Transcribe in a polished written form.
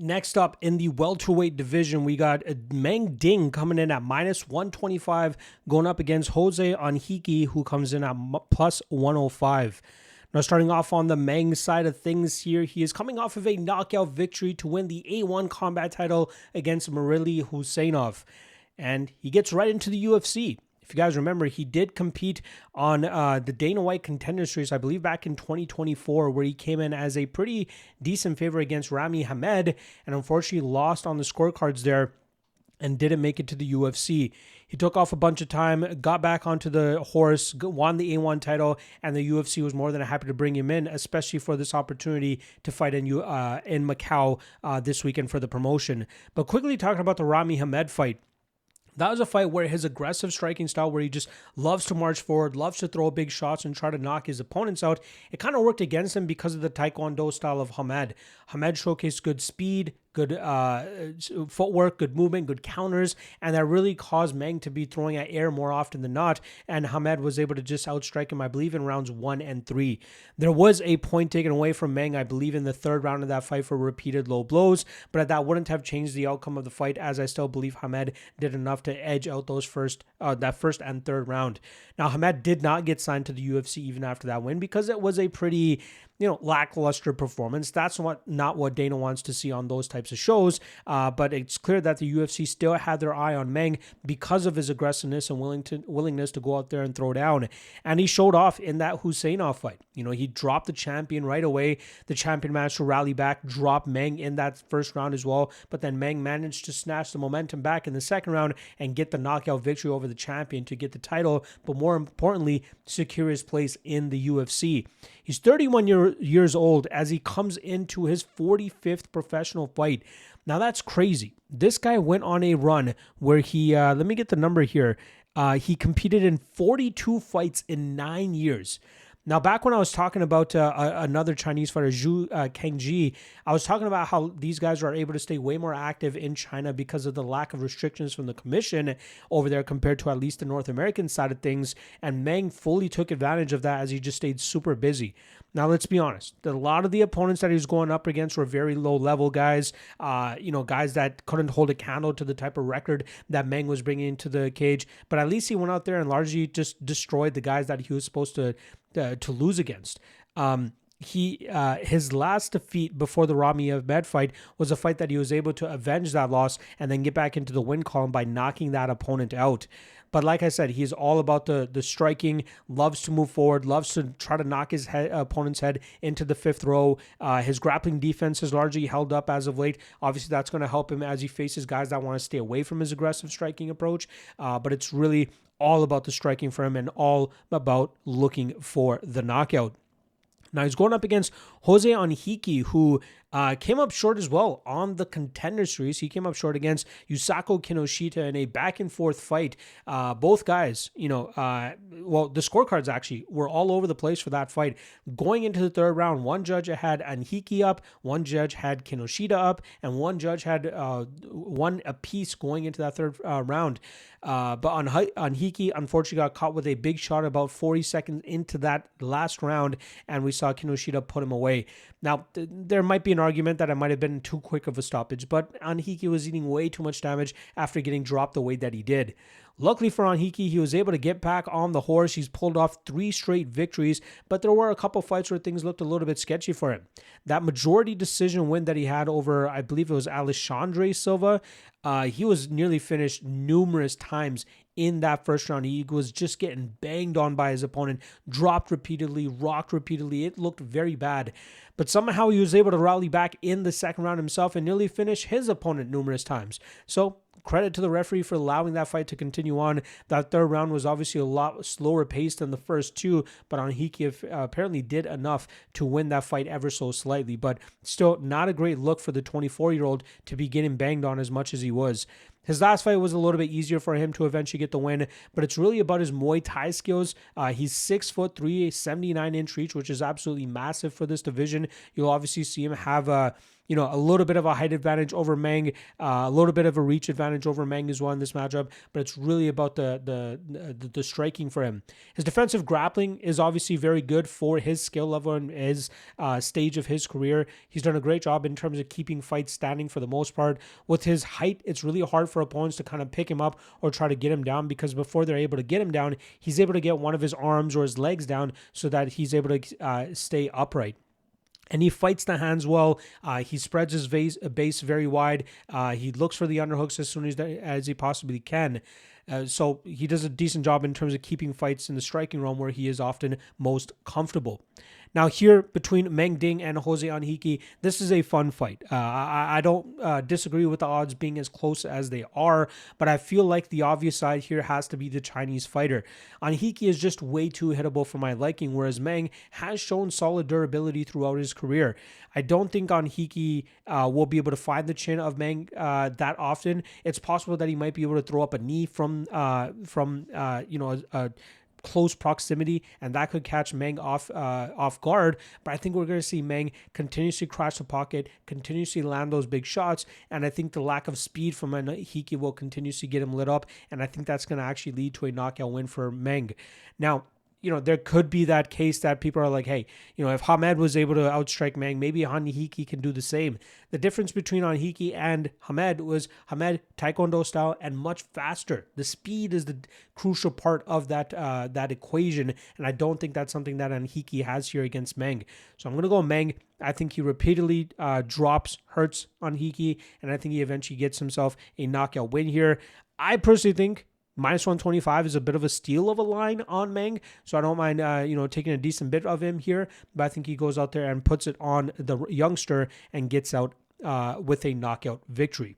Next up in the welterweight division, we got Meng coming in at -125, going up against Jose Henrique, who comes in at +105. Now, starting off on the Meng side of things here, he is coming off of a knockout victory to win the A1 combat title against Marili Husseinov, and he gets right into the UFC. If you guys remember, he did compete on the Dana White Contender Series, I believe back in 2024, where he came in as a pretty decent favorite against Rami Hamed, and unfortunately lost on the scorecards there and didn't make it to the UFC. He took off a bunch of time, got back onto the horse, won the A1 title, and the UFC was more than happy to bring him in, especially for this opportunity to fight in Macau this weekend for the promotion. But quickly talking about the Rami Hamed fight, that was a fight where his aggressive striking style, where he just loves to march forward, loves to throw big shots and try to knock his opponents out, it kind of worked against him because of the Taekwondo style of Hamed. Hamed showcased good speed, good footwork, good movement, good counters, and that really caused Meng to be throwing at air more often than not, and Hamed was able to just outstrike him, I believe, in rounds 1 and 3. There was a point taken away from Meng, I believe, in the third round of that fight for repeated low blows, but that wouldn't have changed the outcome of the fight, as I still believe Hamed did enough to edge out those that first and third round. Now, Hamed did not get signed to the UFC even after that win because it was a pretty lackluster performance. That's not what Dana wants to see on those types of shows. But it's clear that the UFC still had their eye on Meng because of his aggressiveness and willingness to go out there and throw down. And he showed off in that Husseinov fight. He dropped the champion right away. The champion managed to rally back, drop Meng in that first round as well. But then Meng managed to snatch the momentum back in the second round and get the knockout victory over the champion to get the title, but more importantly, secure his place in the UFC. He's 31 years old as he comes into his 45th professional fight. Now that's crazy. This guy went on a run where he, let me get the number here. He competed in 42 fights in 9 years. Now, back when I was talking about another Chinese fighter, Zhu Kengji, I was talking about how these guys are able to stay way more active in China because of the lack of restrictions from the commission over there compared to at least the North American side of things. And Meng fully took advantage of that as he just stayed super busy. Now, let's be honest. A lot of the opponents that he was going up against were very low-level guys, guys that couldn't hold a candle to the type of record that Meng was bringing into the cage. But at least he went out there and largely just destroyed the guys that he was supposed to lose against. His last defeat before the Rami Ahmed fight was a fight that he was able to avenge that loss and then get back into the win column by knocking that opponent out. But like I said, he's all about the striking, loves to move forward, loves to try to knock his opponent's head into the fifth row. His grappling defense is largely held up as of late. Obviously, that's going to help him as he faces guys that want to stay away from his aggressive striking approach. But it's really all about the striking for him and all about looking for the knockout. Now, he's going up against Jose Henrique, who came up short as well on the Contender Series. He came up short against Yusaku Kinoshita in a back-and-forth fight. Both guys, the scorecards actually were all over the place for that fight. Going into the third round, one judge had Henrique up, one judge had Kinoshita up, and one judge had one apiece going into that third round. But Henrique unfortunately got caught with a big shot about 40 seconds into that last round, and we saw Kinoshita put him away. Now, there might be an argument that it might have been too quick of a stoppage, but Henrique was eating way too much damage after getting dropped the way that he did. Luckily for Henrique, he was able to get back on the horse. He's pulled off 3 straight victories, but there were a couple fights where things looked a little bit sketchy for him. That majority decision win that he had over, I believe it was Alexandre Silva, he was nearly finished numerous times in that first round. He was just getting banged on by his opponent, dropped repeatedly, rocked repeatedly. It looked very bad. But somehow he was able to rally back in the second round himself and nearly finish his opponent numerous times. So credit to the referee for allowing that fight to continue on. That third round was obviously a lot slower paced than the first two, but Henrique apparently did enough to win that fight ever so slightly. But still not a great look for the 24-year-old to be getting banged on as much as he was. His last fight was a little bit easier for him to eventually get the win, but it's really about his Muay Thai skills. He's 6'3", 79-inch reach, which is absolutely massive for this division. You'll obviously see him have a little bit of a height advantage over Meng, a little bit of a reach advantage over Meng as well in this matchup, but it's really about the striking for him. His defensive grappling is obviously very good for his skill level and his stage of his career. He's done a great job in terms of keeping fights standing for the most part. With his height, it's really hard for opponents to kind of pick him up or try to get him down, because before they're able to get him down, he's able to get one of his arms or his legs down so that he's able to stay upright. And he fights the hands well. He spreads his base very wide. He looks for the underhooks as soon as he possibly can. So he does a decent job in terms of keeping fights in the striking realm where he is often most comfortable. Now here, between Meng Ding and Jose Henrique, this is a fun fight. I don't disagree with the odds being as close as they are, but I feel like the obvious side here has to be the Chinese fighter. Henrique is just way too hittable for my liking, whereas Meng has shown solid durability throughout his career. I don't think Henrique will be able to find the chin of Meng that often. It's possible that he might be able to throw up a knee from close proximity, and that could catch Meng off guard. But I think we're going to see Meng continuously crash the pocket, continuously land those big shots, and I think the lack of speed from Henrique will continuously get him lit up, and I think that's going to actually lead to a knockout win for Meng. Now, there could be that case that people are like, hey, if Hamed was able to outstrike Meng, maybe Henrique can do the same. The difference between Henrique and Hamed was Hamed Taekwondo style and much faster. The speed is the crucial part of that equation, and I don't think that's something that Henrique has here against Meng. So I'm going to go Meng. I think he repeatedly hurts Henrique, and I think he eventually gets himself a knockout win here. I personally think -125 is a bit of a steal of a line on Meng, so I don't mind, taking a decent bit of him here. But I think he goes out there and puts it on the youngster and gets out with a knockout victory.